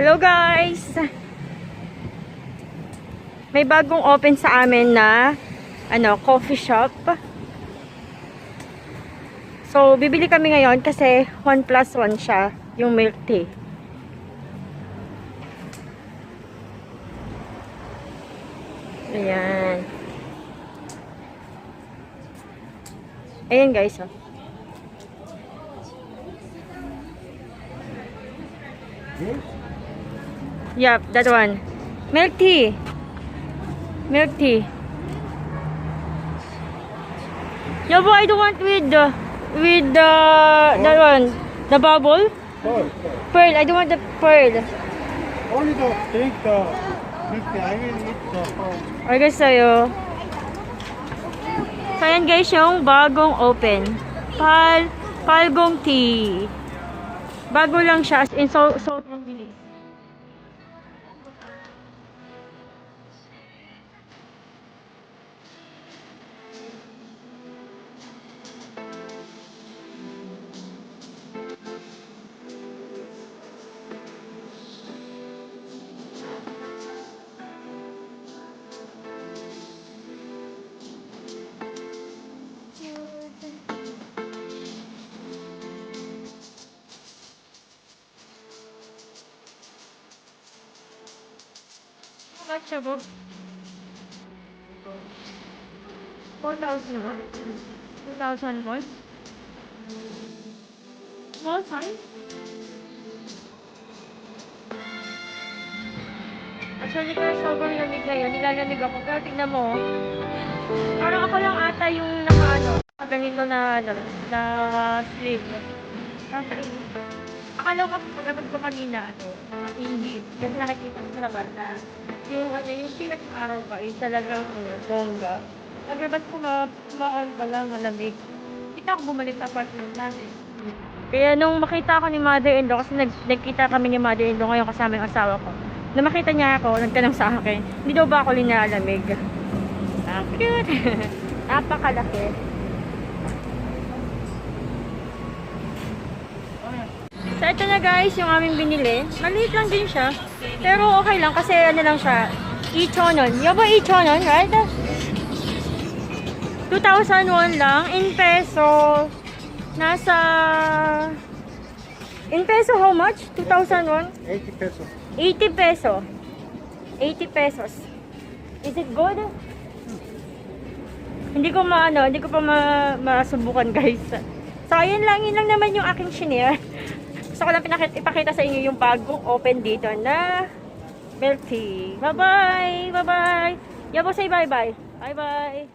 Hello guys! May bagong open sa amin na coffee shop. So, bibili kami ngayon kasi 1+1 siya, yung milk tea. Ayan. Ayan guys, oh. Yep, that one. Milk tea. Milk tea. Yeah, but I don't want with that one. The bubble? Pearl. Pearl. I don't want the pearl. Only the drink the milk tea. I will eat the pearl. Okay sa'yo. So, ayan guys yung bagong open. Palgong tea. Bago lang siya. As in, so bilis. Much siya, 4,000 naman. 2,000 more. Small size. Actually, kaya sobrang lamig ngayon. Nilalamig ako. Pero tignan mo. Parang ako lang ata yung ganito na sleeve. Tapos, akala ko pagkabag ko kanina, hindi. Kasi nakikita ko sa labas na yung pinag-araw ba is talagang bongga. Nagrabat ko maan pa lang malamig. Hindi na ako bumalik sa apartment namin. Kaya nung makita ko ni mother-in-law, kasi nagkita kami ni mother-in-law ngayon kasama yung asawa ko. Nung makita niya ako, nagtanong sa akin, hindi daw ba ako linalamig? Cute! Napakalaki. So, ito na guys, yung aming binili. Maliit lang din siya. Pero okay lang kasi lang siya. Ichonon. Yaba Ichonon, right? 2,001 lang. In peso, in peso, how much? 2,001? 80 pesos. 80 peso. 80 pesos. Is it good? Hindi ko pa masubukan guys. So, yun lang naman yung aking shinare. Gusto ko lang ipakita sa inyo yung bagong open dito na milk tea. Bye-bye! Bye-bye! Yabo, say bye-bye! Bye-bye!